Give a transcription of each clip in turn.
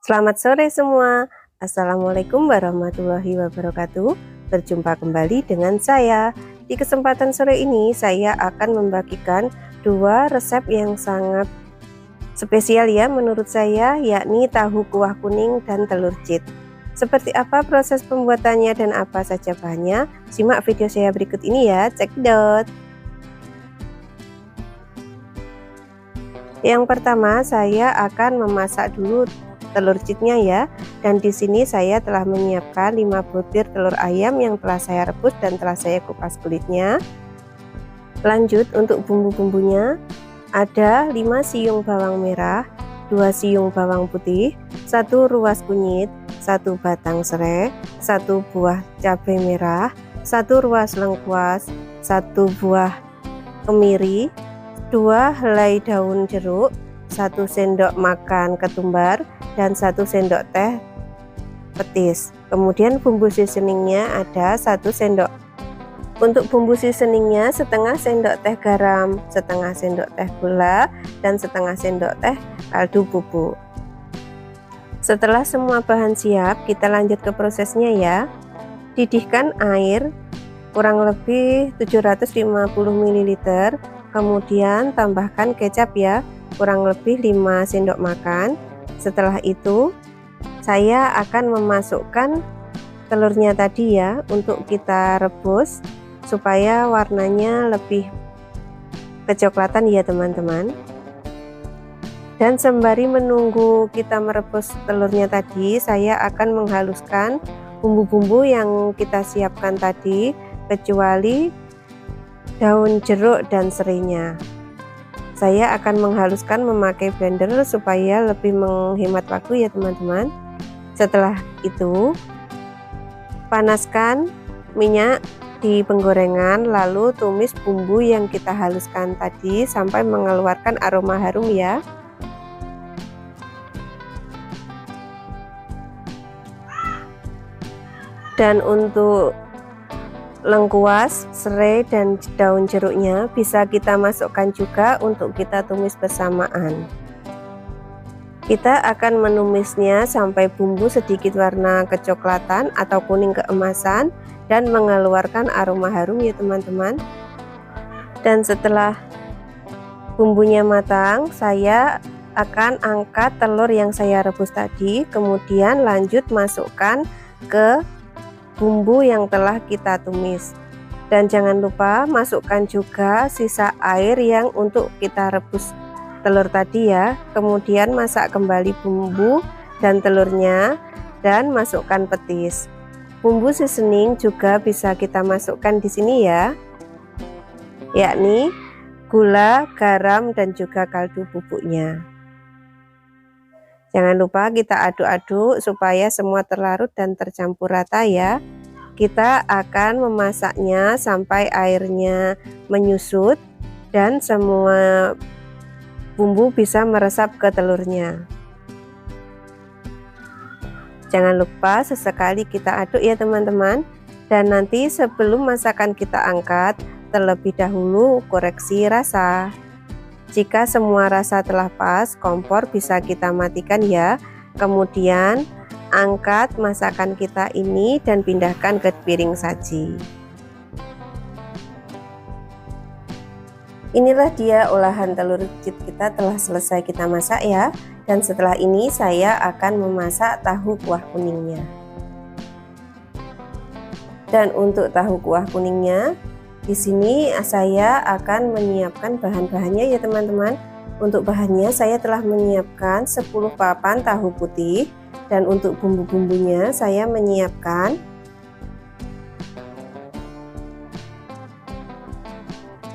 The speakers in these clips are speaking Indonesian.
Selamat sore semua. Assalamualaikum warahmatullahi wabarakatuh. Berjumpa kembali dengan saya. Di kesempatan sore ini saya akan membagikan dua resep yang sangat spesial ya menurut saya, yakni tahu kuah kuning dan telur cit. Seperti apa proses pembuatannya dan apa saja bahannya? Simak video saya berikut ini ya. Cekidot. Yang pertama saya akan memasak dulu telur citnya ya, dan di sini saya telah menyiapkan 5 butir telur ayam yang telah saya rebus dan telah saya kupas kulitnya. Lanjut untuk bumbu-bumbunya, ada 5 siung bawang merah, 2 siung bawang putih, 1 ruas kunyit, 1 batang serai, 1 buah cabai merah, 1 ruas lengkuas, 1 buah kemiri, 2 helai daun jeruk, 1 sendok makan ketumbar, dan 1 sendok teh petis. Kemudian bumbu seasoningnya ada 1 sendok. Untuk bumbu seasoningnya setengah sendok teh garam, setengah sendok teh gula, dan setengah sendok teh kaldu bubuk. Setelah semua bahan siap, kita lanjut ke prosesnya ya. Didihkan air kurang lebih 750 ml, kemudian tambahkan kecap ya, kurang lebih 5 sendok makan. Setelah itu saya akan memasukkan telurnya tadi ya, untuk kita rebus supaya warnanya lebih kecoklatan ya teman-teman. Dan sembari menunggu kita merebus telurnya tadi, saya akan menghaluskan bumbu-bumbu yang kita siapkan tadi, kecuali daun jeruk dan serainya. Saya akan menghaluskan memakai blender supaya lebih menghemat waktu ya teman-teman. Setelah itu panaskan minyak di penggorengan, lalu tumis bumbu yang kita haluskan tadi sampai mengeluarkan aroma harum ya. Dan untuk lengkuas, serai, dan daun jeruknya bisa kita masukkan juga untuk kita tumis bersamaan. Kita akan menumisnya sampai bumbu sedikit warna kecoklatan atau kuning keemasan dan mengeluarkan aroma harum ya teman-teman. Dan setelah bumbunya matang, saya akan angkat telur yang saya rebus tadi, kemudian lanjut masukkan ke bumbu yang telah kita tumis. Dan jangan lupa masukkan juga sisa air yang untuk kita rebus telur tadi ya. Kemudian masak kembali bumbu dan telurnya dan masukkan petis. Bumbu seasoning juga bisa kita masukkan di sini ya, yakni gula, garam, dan juga kaldu bubuknya. Jangan lupa kita aduk-aduk supaya semua terlarut dan tercampur rata ya. Kita akan memasaknya sampai airnya menyusut dan semua bumbu bisa meresap ke telurnya. Jangan lupa sesekali kita aduk ya teman-teman. Dan nanti sebelum masakan kita angkat, terlebih dahulu koreksi rasa. Jika semua rasa telah pas, kompor bisa kita matikan ya. Kemudian angkat masakan kita ini dan pindahkan ke piring saji. Inilah dia olahan telur cit kita telah selesai kita masak ya. Dan setelah ini saya akan memasak tahu kuah kuningnya. Dan untuk tahu kuah kuningnya, di sini saya akan menyiapkan bahan-bahannya ya teman-teman. Untuk bahannya saya telah menyiapkan 10 papan tahu putih, dan untuk bumbu-bumbunya saya menyiapkan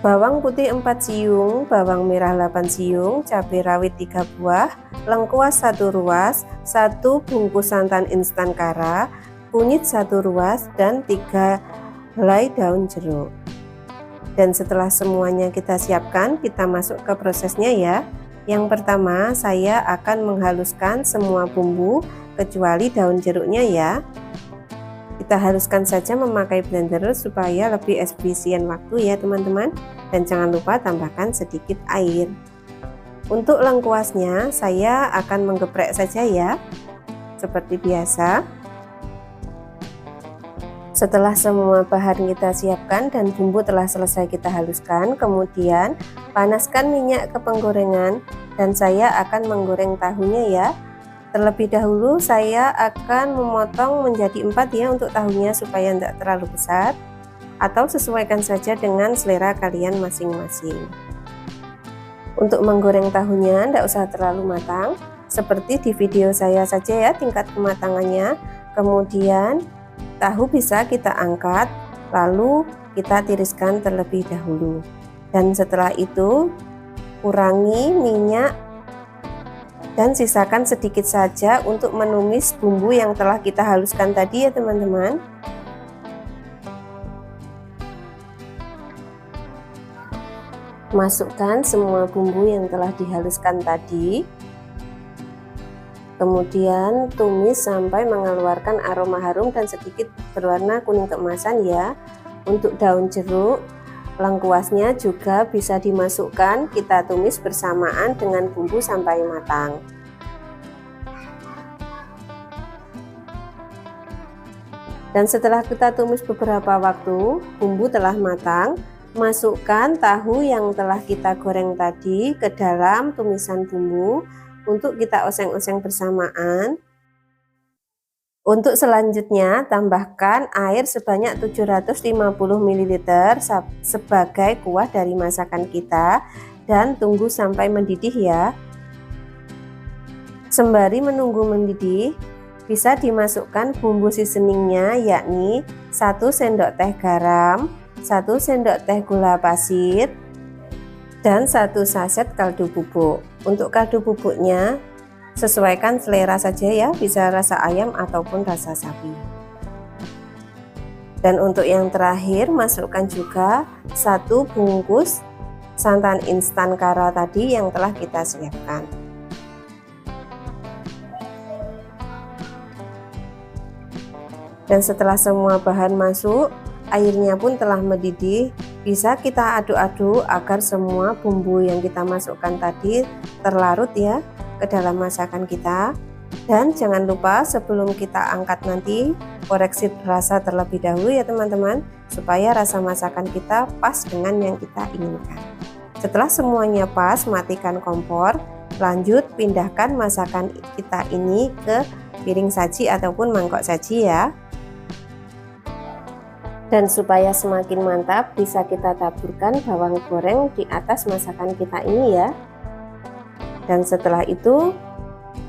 bawang putih 4 siung, bawang merah 8 siung, cabai rawit 3 buah, lengkuas 1 ruas, 1 bungkus santan instan kara, kunyit 1 ruas, dan 3 helai daun jeruk. Dan setelah semuanya kita siapkan, kita masuk ke prosesnya ya. Yang pertama saya akan menghaluskan semua bumbu kecuali daun jeruknya ya. Kita haluskan saja memakai blender supaya lebih efisien waktu ya teman-teman. Dan jangan lupa tambahkan sedikit air. Untuk lengkuasnya saya akan menggeprek saja ya. seperti biasa. Setelah semua bahan kita siapkan dan bumbu telah selesai kita haluskan, kemudian panaskan minyak ke penggorengan dan saya akan menggoreng tahunya ya. Terlebih dahulu saya akan memotong menjadi 4 ya untuk tahunya supaya tidak terlalu besar, atau sesuaikan saja dengan selera kalian masing-masing. Untuk menggoreng tahunya tidak usah terlalu matang, seperti di video saya saja ya tingkat kematangannya. Kemudian tahu bisa kita angkat, lalu kita tiriskan terlebih dahulu, dan setelah itu kurangi minyak dan sisakan sedikit saja untuk menumis bumbu yang telah kita haluskan tadi ya teman-teman. Masukkan semua bumbu yang telah dihaluskan tadi. Kemudian tumis sampai mengeluarkan aroma harum dan sedikit berwarna kuning keemasan ya. Untuk daun jeruk, lengkuasnya juga bisa dimasukkan, kita tumis bersamaan dengan bumbu sampai matang. Dan setelah kita tumis beberapa waktu, bumbu telah matang. Masukkan tahu yang telah kita goreng tadi ke dalam tumisan bumbu untuk kita oseng-oseng bersamaan. Untuk selanjutnya tambahkan air sebanyak 750 ml sebagai kuah dari masakan kita dan tunggu sampai mendidih ya. Sembari menunggu mendidih, bisa dimasukkan bumbu seasoningnya, yakni 1 sendok teh garam, 1 sendok teh gula pasir, dan 1 saset kaldu bubuk. Untuk kaldu bubuknya sesuaikan selera saja ya, bisa rasa ayam ataupun rasa sapi. Dan untuk yang terakhir masukkan juga 1 bungkus santan instan kara tadi yang telah kita siapkan. Dan setelah semua bahan masuk, airnya pun telah mendidih, bisa kita aduk-aduk agar semua bumbu yang kita masukkan tadi terlarut ya ke dalam masakan kita. Dan jangan lupa sebelum kita angkat nanti koreksi rasa terlebih dahulu ya teman-teman, supaya rasa masakan kita pas dengan yang kita inginkan. Setelah semuanya pas, matikan kompor, lanjut pindahkan masakan kita ini ke piring saji ataupun mangkok saji ya. Dan supaya semakin mantap, bisa kita taburkan bawang goreng di atas masakan kita ini ya. Dan setelah itu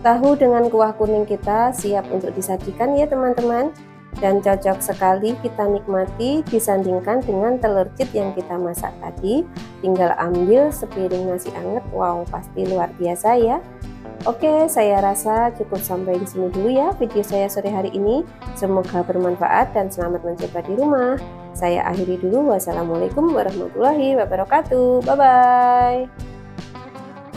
tahu dengan kuah kuning kita siap untuk disajikan ya teman-teman. Dan cocok sekali kita nikmati disandingkan dengan telur cit yang kita masak tadi. Tinggal ambil sepiring nasi anget, wow pasti luar biasa ya. Oke, saya rasa cukup sampai di sini dulu ya video saya sore hari ini. Semoga bermanfaat dan selamat mencoba di rumah. Saya akhiri dulu. Wassalamualaikum warahmatullahi wabarakatuh. Bye bye.